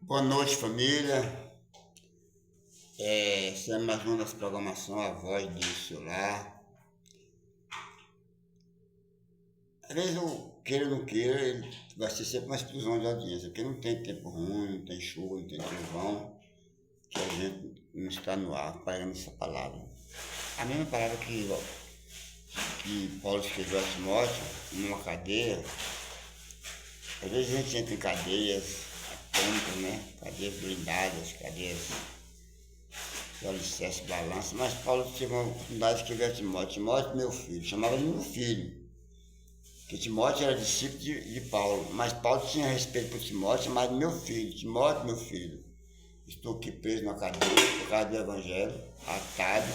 Boa noite, família. Essa é mais uma das programações, a voz do celular. Às vezes eu queira ou não queira, ele vai ser sempre uma explosão de audiência, porque não tem tempo ruim, não tem chuva, não tem trovão, que a gente não está no ar pregando essa palavra. A mesma palavra que Paulo escreveu a Timóteo, numa cadeia. Às vezes a gente entra em cadeias atômicas, né? Cadeias blindadas, cadeias do alicerce, balança, mas Paulo teve uma oportunidade de escrever a Timóteo. Timóteo, meu filho, chamava de meu filho, porque Timóteo era discípulo de Paulo, mas Paulo tinha respeito por Timóteo, chamava de meu filho. Timóteo, meu filho, estou aqui preso na cadeia por causa do evangelho, atado,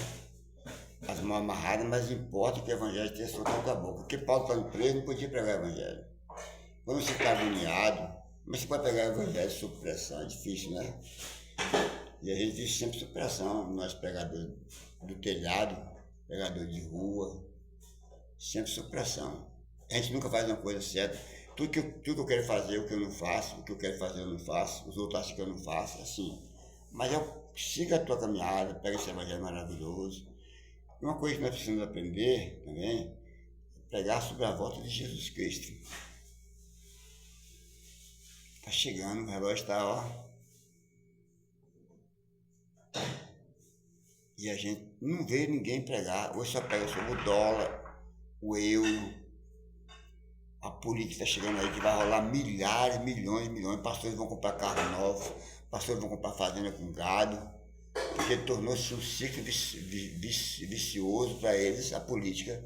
as mãos amarradas, mas importa que o evangelho tenha soltado da boca, porque Paulo estava preso, não podia pregar o evangelho. Quando você está agoniado, mas você pode pegar o evangelho sob pressão, é difícil, né? E a gente vive sempre sob pressão, nós pregadores do telhado, pregador de rua, sempre sob pressão. A gente nunca faz uma coisa certa. Tudo que eu quero fazer, o que eu não faço, o que eu quero fazer eu não faço, os outros acham que eu não faço, assim. Mas eu siga a tua caminhada, pega esse evangelho maravilhoso. E uma coisa que nós precisamos aprender também é pregar sobre a volta de Jesus Cristo. Está chegando, o relógio está, ó. E a gente não vê ninguém pregar. Hoje só prega sobre o dólar, o euro, a política está chegando aí que vai rolar milhares, milhões. Pastores vão comprar carro novo, pastores vão comprar fazenda com gado, porque tornou-se um ciclo vicioso para eles, a política.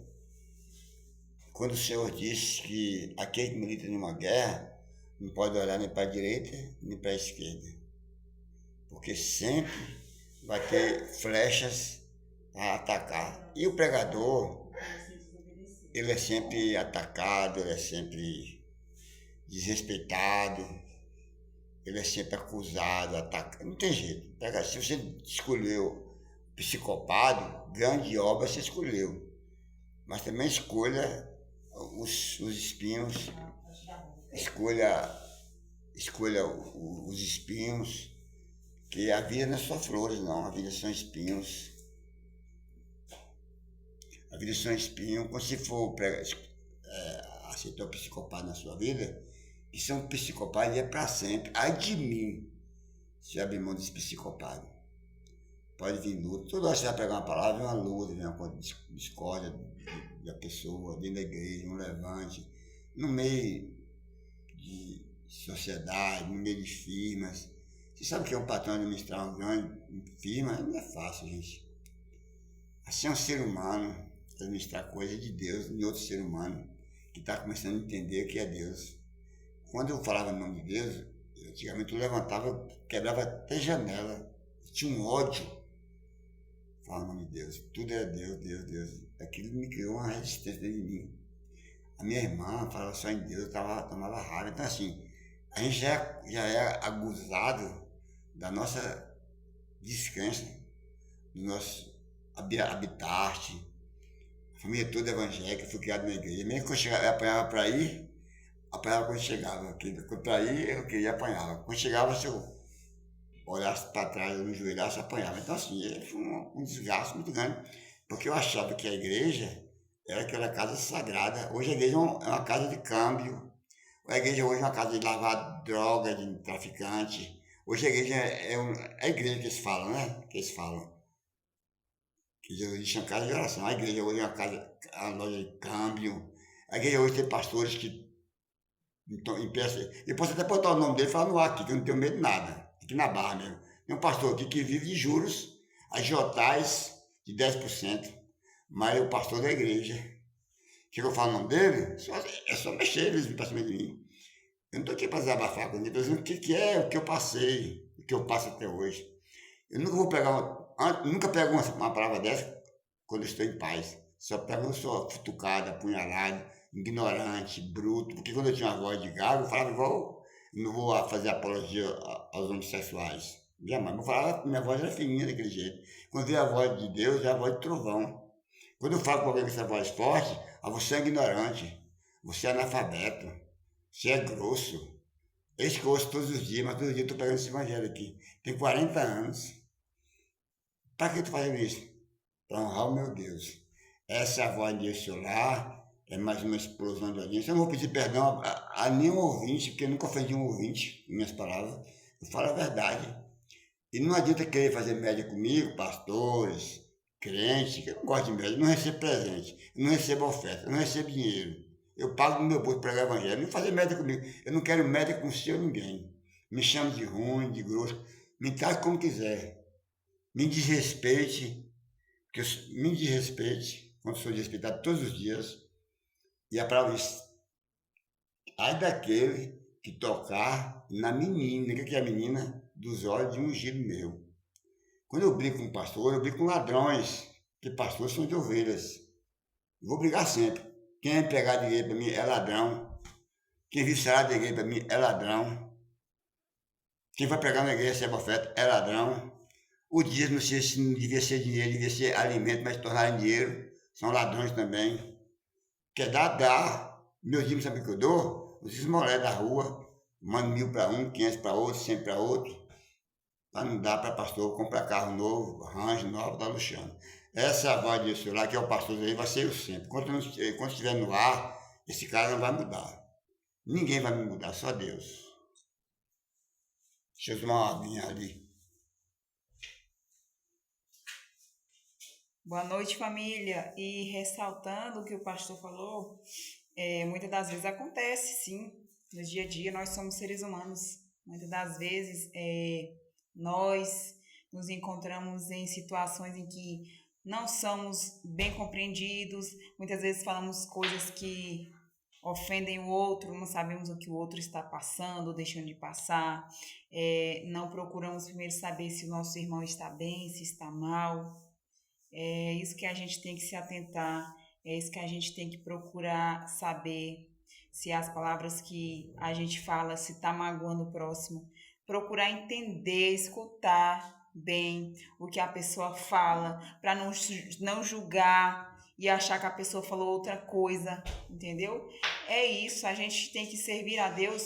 Quando o Senhor diz que aquele que milita numa guerra não pode olhar nem para a direita nem para a esquerda, porque sempre vai ter flechas a atacar. E o pregador, ele é sempre atacado, ele é sempre desrespeitado, ele é sempre acusado, atacado. Não tem jeito. Se você escolheu psicopado, grande obra você escolheu. Mas também escolha os espinhos, escolha os espinhos, que a vida não é só flores, não, a vida são espinhos. A vida são espinhos. Quando você for aceitar o psicopata na sua vida, isso é um psicopata e é para sempre. Ai de mim, se abrir mão desse psicopata. Pode vir luta. Toda hora você vai pegar uma palavra, vem uma luta, vem uma discórdia da pessoa, dentro da igreja, um levante, no meio de sociedade, no meio de firmas. Você sabe que é um patrão administrar uma grande firma? Não é fácil, gente. Assim é um ser humano, administrar coisa de Deus em outro ser humano que está começando a entender que é Deus. Quando eu falava no nome de Deus, antigamente eu levantava, quebrava até janela, tinha um ódio. Falava o nome de Deus, tudo é Deus. Aquilo me criou uma resistência dentro de mim. A minha irmã falava só em Deus, tomava raiva. Então assim, a gente já é aguzado da nossa descrença, do nosso habitat. A família toda evangélica, fui criado na igreja. Mesmo que eu chegava, eu apanhava para ir, apanhava quando chegava. Para ir, eu queria apanhava. Quando chegava, se eu olhasse para trás, eu me joelhasse, apanhava. Então, assim, foi um desgaste muito grande, porque eu achava que a igreja era aquela casa sagrada. Hoje a igreja é uma casa de câmbio. A igreja hoje é uma casa de lavar droga, de traficante. Hoje a igreja é a igreja que eles falam, né? Que eles falam. Que Jesus disse uma casa de oração. A igreja hoje é uma loja de câmbio. A igreja hoje tem pastores que em peça. Eu posso até botar o nome dele e falar no ar aqui, que eu não tenho medo de nada. Aqui na Barra mesmo. Tem um pastor aqui que vive de juros, agiotais de 10%. Mas é o pastor da igreja. Que eu falo o nome dele, é só mexer eles pra cima de mim. Eu não estou aqui para desabafar com ele, estou dizendo o que é o que eu passei, o que eu passo até hoje. Eu nunca vou nunca pego uma palavra dessa quando eu estou em paz. Só pego quando eu sou futucado, apunhalado, ignorante, bruto. Porque quando eu tinha uma voz de galo, eu falava igual, não vou fazer apologia aos homossexuais. Jamais. Eu falava, minha voz era fininha daquele jeito. Quando veio a voz de Deus, é a voz de trovão. Quando eu falo com alguém com essa voz forte, você é ignorante, você é analfabeto, você é grosso, Esse que eu ouço todos os dias, mas todos os dias eu estou pegando esse evangelho aqui. Tem 40 anos. Para que eu estou fazendo isso? Para honrar o meu Deus. Essa é a voz de Deus lá, é mais uma explosão de audiência. Eu não vou pedir perdão a nenhum ouvinte, porque eu nunca ofendi um ouvinte em minhas palavras. Eu falo a verdade. E não adianta querer fazer média comigo, pastores, crentes, que eu não gosto de média, eu não recebo presente, eu não recebo oferta, eu não recebo dinheiro. Eu pago no meu bolso para pregar o evangelho, não fazer média comigo. Eu não quero média com o seu ninguém. Me chame de ruim, de grosso, me trate como quiser. Me desrespeite, me desrespeite, quando sou desrespeitado todos os dias. E a palavra diz, ai daquele que tocar na menina, o que é a menina? Dos olhos de um ungido meu. Quando eu brigo com pastor, eu brigo com ladrões, porque pastores são de ovelhas. Eu vou brigar sempre. Quem pegar dinheiro para mim é ladrão. Quem vir salário da igreja para mim é ladrão. Quem vai pregar na igreja ser profeta é ladrão. O dízimo não devia ser dinheiro, devia ser alimento, mas tornarem dinheiro. São ladrões também. Quer dar, dá. Meus dízimos sabe o que eu dou? Os esmolé da rua. Mando 1.000 para um, 500 para outro, 100 para outro. Para não dar para pastor comprar carro novo, range novo, tá luxando. Essa é a voz de lá, que é o pastor aí, vai ser eu sempre. Enquanto estiver no ar, esse cara não vai mudar. Ninguém vai me mudar, só Deus. Deixa eu tomar uma aguinha ali. Boa noite, família. E ressaltando o que o pastor falou, muitas das vezes acontece, sim, no dia a dia nós somos seres humanos. Muitas das vezes nós nos encontramos em situações em que não somos bem compreendidos, muitas vezes falamos coisas que ofendem o outro, não sabemos o que o outro está passando ou deixando de passar, não procuramos primeiro saber se o nosso irmão está bem, se está mal. É isso que a gente tem que se atentar, é isso que a gente tem que procurar saber, se as palavras que a gente fala, se está magoando o próximo, procurar entender, escutar bem o que a pessoa fala, para não julgar e achar que a pessoa falou outra coisa, entendeu? É isso, a gente tem que servir a Deus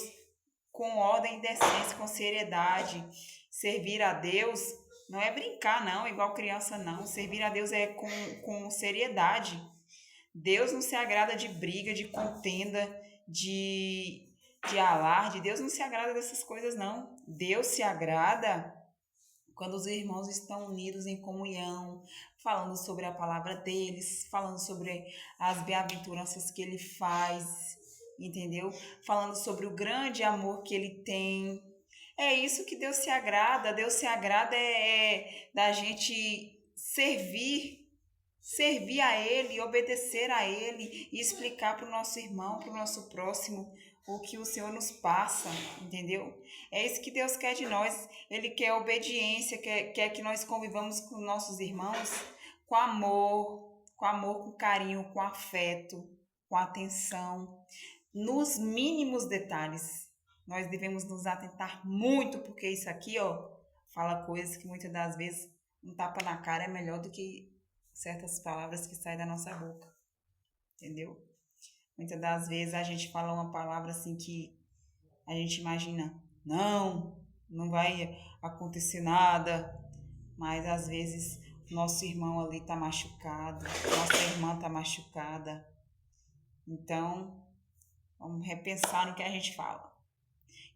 com ordem e decência, com seriedade. Servir a Deus não é brincar, não, igual criança, não. Servir a Deus é com seriedade. Deus não se agrada de briga, de contenda, de alarde. Deus não se agrada dessas coisas, não. Deus se agrada quando os irmãos estão unidos em comunhão, falando sobre a palavra deles, falando sobre as bem-aventuranças que ele faz, entendeu? Falando sobre o grande amor que ele tem. É isso que Deus se agrada. Deus se agrada da gente servir a Ele, obedecer a Ele e explicar para o nosso irmão, para o nosso próximo, o que o Senhor nos passa, entendeu? É isso que Deus quer de nós. Ele quer obediência, quer que nós convivamos com nossos irmãos com amor, com carinho, com afeto, com atenção, nos mínimos detalhes. Nós devemos nos atentar muito, porque isso aqui, ó, fala coisas que muitas das vezes um tapa na cara é melhor do que certas palavras que saem da nossa boca, entendeu? Muitas das vezes a gente fala uma palavra assim que a gente imagina, não vai acontecer nada, mas às vezes nosso irmão ali tá machucado, nossa irmã tá machucada. Então, vamos repensar no que a gente fala.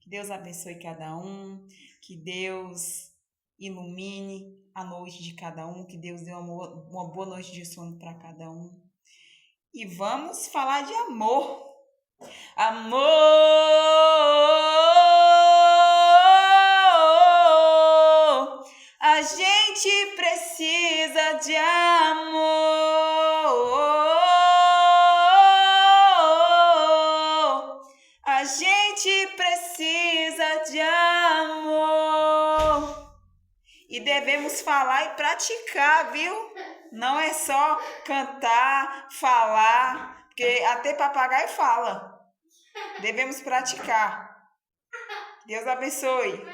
Que Deus abençoe cada um, que Deus ilumine a noite de cada um, que Deus dê uma boa noite de sono para cada um. E vamos falar de amor. Amor! A gente precisa de amor. A gente precisa de amor. E devemos falar e praticar, viu? Não é só cantar, falar, porque até papagaio fala. Devemos praticar. Deus abençoe.